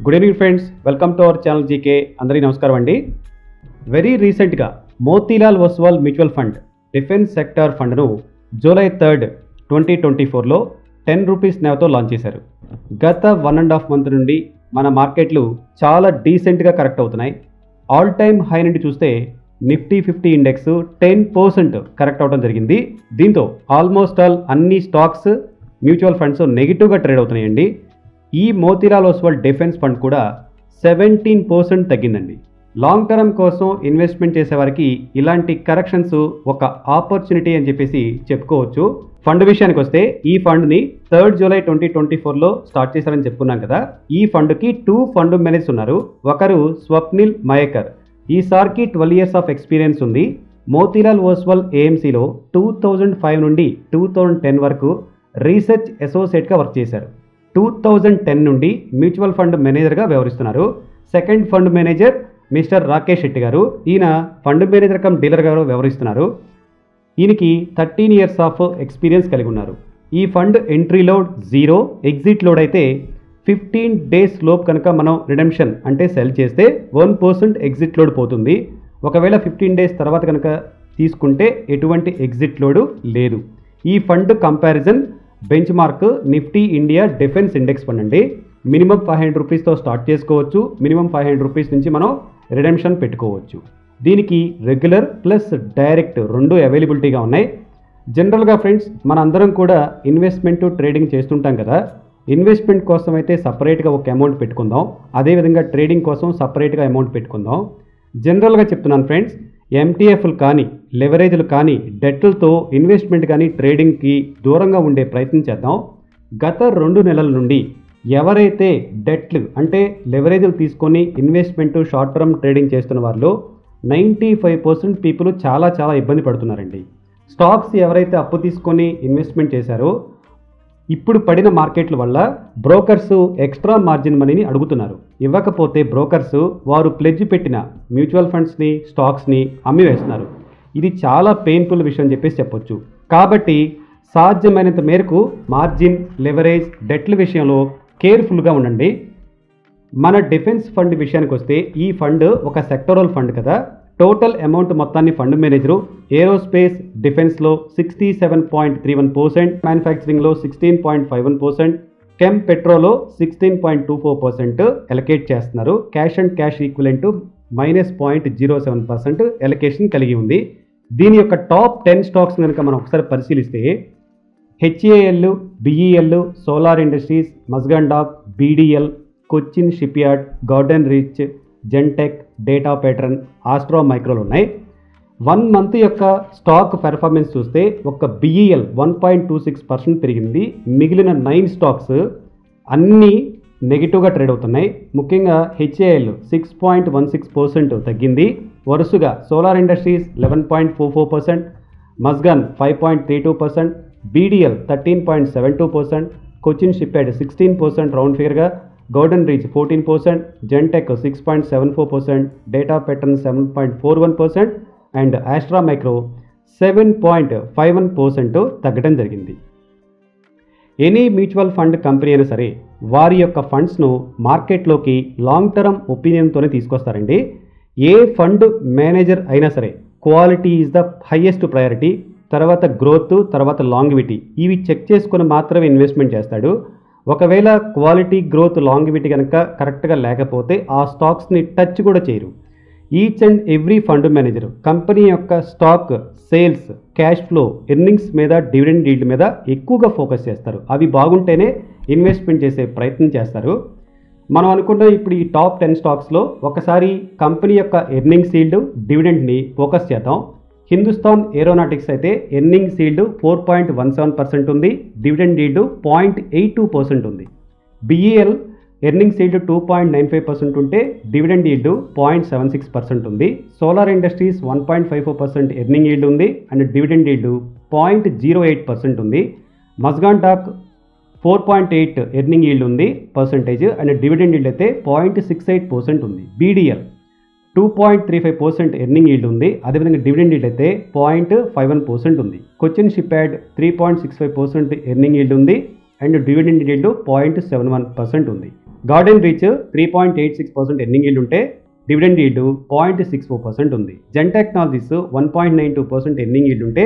Good evening friends, welcome to our channel GK. అందరికీ నమస్కారం అండి. వెరీ రీసెంట్గా Motilal Oswal mutual fund defence sector ఫండ్ను జూలై 3, 2024లో 10 రూపీస్ నేవతో లాంచ్ చేశారు. గత 1.5 మంత్ నుండి మన మార్కెట్లు చాలా డీసెంట్గా కరెక్ట్ అవుతున్నాయి. ఆల్ టైమ్ హై నుండి చూస్తే నిఫ్టీ 50 ఇండెక్స్ 10% కరెక్ట్ అవడం జరిగింది. దీంతో ఆల్మోస్ట్ ఆల్ అన్ని స్టాక్స్ మ్యూచువల్ ఫండ్స్ నెగిటివ్గా ట్రేడ్ అవుతున్నాయండి. ఈ మోతీలాల్ ఒస్వాల్ డిఫెన్స్ ఫండ్ కూడా 17% తగ్గిందండి. లాంగ్ టర్మ్ కోసం ఇన్వెస్ట్మెంట్ చేసేవారికి ఇలాంటి కరెక్షన్స్ ఒక ఆపర్చునిటీ అని చెప్పేసి చెప్పుకోవచ్చు. ఫండ్ విషయానికి వస్తే ఈ ఫండ్ని 3 జూలై 2024లో స్టార్ట్ చేశారని చెప్పుకున్నాం కదా. ఈ ఫండ్కి 2 ఫండ్ మేనేజర్స్ ఉన్నారు. ఒకరు స్వప్నిల్ మయేకర్, ఈసారికి 12 years ఆఫ్ ఎక్స్పీరియన్స్ ఉంది. మోతీలాల్ ఒస్వాల్ ఏఎంసీలో 2005 నుండి 2010 వరకు రీసెర్చ్ అసోసియేట్గా వర్క్ చేశారు. 2010 నుండి మ్యూచువల్ ఫండ్ మేనేజర్గా వ్యవహరిస్తున్నారు. Second fund manager mister Rakesh Shetty గారు, ఈయన ఫండ్ మేనేజర్ కమ్ డీలర్గా వ్యవహరిస్తున్నారు. ఈయనకి 13 years ఆఫ్ ఎక్స్పీరియన్స్ కలిగి ఉన్నారు. ఈ fund entry load 0, exit load అయితే 15 days లోపు కనుక మనం రిడెంప్షన్ అంటే సెల్ చేస్తే 1% ఎగ్జిట్ లోడ్ పోతుంది. ఒకవేళ 15 days తర్వాత కనుక తీసుకుంటే ఎటువంటి ఎగ్జిట్ లోడ్ లేదు. ఈ fund comparison bench mark Nifty India defence index fund అండి. మినిమం 500 రూపీస్తో స్టార్ట్ చేసుకోవచ్చు. మినిమం 500 రూపీస్ నుంచి మనం రిడెంప్షన్ పెట్టుకోవచ్చు. దీనికి రెగ్యులర్ ప్లస్ డైరెక్ట్ 2 అవైలబిలిటీగా ఉన్నాయి. జనరల్గా ఫ్రెండ్స్, మనందరం కూడా ఇన్వెస్ట్మెంట్ ట్రేడింగ్ చేస్తుంటాం కదా. ఇన్వెస్ట్మెంట్ కోసం అయితే సపరేట్గా ఒక అమౌంట్ పెట్టుకుందాం, అదేవిధంగా ట్రేడింగ్ కోసం సపరేట్గా అమౌంట్ పెట్టుకుందాం. జనరల్గా చెప్తున్నాను ఫ్రెండ్స్, ఎంటీఎఫ్లు కానీ లెవరేజ్లు కానీ డెట్లతో ఇన్వెస్ట్మెంట్ కానీ ట్రేడింగ్కి దూరంగా ఉండే ప్రయత్నం చేద్దాం. గత 2 నెలల నుండి ఎవరైతే డెట్లు అంటే లెవరేజ్లు తీసుకొని ఇన్వెస్ట్మెంట్ షార్ట్ టర్మ్ ట్రేడింగ్ చేస్తున్న వాళ్ళు 95% పీపుల్ చాలా ఇబ్బంది పడుతున్నారండి. స్టాక్స్ ఎవరైతే అప్పు తీసుకొని ఇన్వెస్ట్మెంట్ చేశారో ఇప్పుడు పడిన మార్కెట్ల వల్ల బ్రోకర్స్ ఎక్స్ట్రా మార్జిన్ మనీని అడుగుతున్నారు. ఇవ్వకపోతే బ్రోకర్స్ వారు ప్లెడ్జ్ పెట్టిన మ్యూచువల్ ఫండ్స్ని స్టాక్స్ని అమ్మివేస్తున్నారు. ఇది చాలా పెయిన్ఫుల్ విషయం అని చెప్పేసి చెప్పొచ్చు. కాబట్టి సాధ్యమైనంత మేరకు మార్జిన్, లెవరేజ్, డెట్ల విషయంలో కేర్ఫుల్గా ఉండండి. మన డిఫెన్స్ ఫండ్ విషయానికి వస్తే ఈ ఫండ్ ఒక సెక్టరల్ ఫండ్ కదా. టోటల్ అమౌంట్ మొత్తాన్ని ఫండ్ మేనేజరు ఏరోస్పేస్ డిఫెన్స్లో 67.31%, మ్యానుఫ్యాక్చరింగ్లో 16.51%, కెమ్ పెట్రోలో 16.24% ఎలకేట్ చేస్తున్నారు. Cash and cash equivalent -0.07% allocation కలిగి ఉంది. దీని యొక్క టాప్ 10 స్టాక్స్ కనుక మనం ఒకసారి పరిశీలిస్తే HAL, BEL, Solar Industries, Mazagon Dock, BDL, Cochin Shipyard, Garden Reach, Zentech, Data Pattern, Astro మైక్రోలు ఉన్నాయి. 1 month యొక్క స్టాక్ పెర్ఫార్మెన్స్ చూస్తే ఒక బిఈఎల్ 1.26% పెరిగింది. మిగిలిన 9 స్టాక్స్ అన్నీ నెగిటివ్గా ట్రేడ్ అవుతున్నాయి. ముఖ్యంగా హెచ్ఏఎల్ 6.16% తగ్గింది. వరుసగా Solar Industries 11.44%, Mazagon 5.32%, BDL 13.72%, Cochin Shipyard 16% round ఫిగర్గా, Garden Reach 14%, Zentech 6.74%, Data Pattern 7.41% and Astra Micro 7.51% తగ్గడం జరిగింది. ఎనీ మ్యూచువల్ ఫండ్ కంపెనీ అయినా సరే వారి యొక్క ఫండ్స్ను మార్కెట్లోకి లాంగ్ టర్మ్ ఒపీనియన్తోనే తీసుకొస్తారండి. ఏ ఫండ్ మేనేజర్ అయినా సరే quality is the highest priority, తర్వాత గ్రోత్, తర్వాత లాంగివిటీ, ఇవి చెక్ చేసుకొని మాత్రమే ఇన్వెస్ట్మెంట్ చేస్తాడు. ఒకవేళ క్వాలిటీ, గ్రోత్, లాంగివిటీ కనుక కరెక్ట్గా లేకపోతే ఆ స్టాక్స్ని టచ్ కూడా చేయరు. Each and every fund manager company యొక్క stock sales, cash flow, earnings మీద, డివిడెండ్ ఈల్డ్ మీద ఎక్కువగా ఫోకస్ చేస్తారు. అవి బాగుంటేనే ఇన్వెస్ట్మెంట్ చేసే ప్రయత్నం చేస్తారు. మనం అనుకున్న ఇప్పుడు ఈ టాప్ 10 స్టాక్స్లో ఒకసారి కంపెనీ యొక్క ఎర్నింగ్స్ ఈల్డ్, డివిడెండ్ని ఫోకస్ చేద్దాం. హిందుస్థాన్ ఏరోనాటిక్స్ అయితే ఎర్నింగ్స్ ఈల్డ్ 4.17% ఉంది, డివిడెండ్ ఈల్డ్ 0.82% ఉంది. బిఈఎల్ ఎర్నింగ్స్ ఈల్డ్ 2.95% ఉంటే డివిడెండ్ ఈల్డ్ 0.76% ఉంది. సోలార్ ఇండస్ట్రీస్ 1.54% ఎర్నింగ్ ఈల్డ్ ఉంది అండ్ డివిడెండ్ ఈల్డ్ 0.08% ఉంది. మజ్గాన్ డాక్ 4.8 ఎర్నింగ్ ఈల్డ్ ఉంది పర్సంటేజ్ అండ్ డివిడెండ్ ఈల్డ్ అయితే 0.68% ఉంది. బీడీఎల్ 2.35% ఎర్నింగ్ ఈల్డ్ ఉంది, అదేవిధంగా డివిడెండ్ ఈల్డ్ అయితే 0.51% ఉంది. Cochin ship yard 3.65% earning yield ఉంది అండ్ డివిడెండ్ ఈల్డ్ 0.71% ఉంది. గార్డెన్ రీచ్ 3.86% ఎర్నింగ్ ఈల్డ్ ఉంటే డివిడెండ్ ఈల్డ్ 0.64% ఉంది. జెన్ టెక్నాలజీస్ 1.92% ఎర్నింగ్ ఈల్డ్ ఉంటే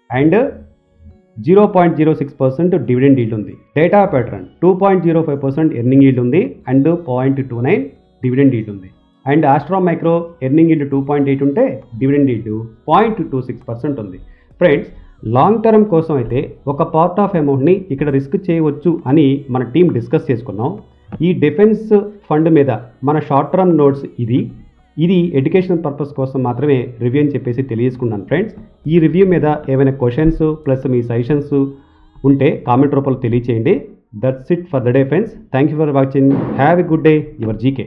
అండ్ 0.06% డివిడెండ్ ఈల్డ్ ఉంది. డేటా ప్యాటర్న్ 2.05% ఎర్నింగ్ ఈల్డ్ ఉంది అండ్ 0.29 డివిడెండ్ ఈల్డ్ ఉంది. And Astra micro earning yield 2.8 ఉంటే dividend yield 0.26% ఉంది. ఫ్రెండ్స్, లాంగ్ టర్మ్ కోసం అయితే ఒక పార్ట్ ఆఫ్ అమౌంట్ని ఇక్కడ రిస్క్ చేయవచ్చు అని మన టీం డిస్కస్ చేసుకున్నాం. ఈ డిఫెన్స్ ఫండ్ మీద మన షార్ట్ టర్మ్ నోట్స్ ఇది ఎడ్యుకేషనల్ పర్పస్ కోసం మాత్రమే రివ్యూ అని చెప్పేసి తెలియజేసుకున్నాను. ఫ్రెండ్స్, ఈ రివ్యూ మీద ఏమైనా క్వశ్చన్స్ ప్లస్ మీ సజెషన్స్ ఉంటే కామెంట్ రూపంలో తెలియచేయండి. That's it for the day friends. Thank you for watching. Have a good day. Your GK.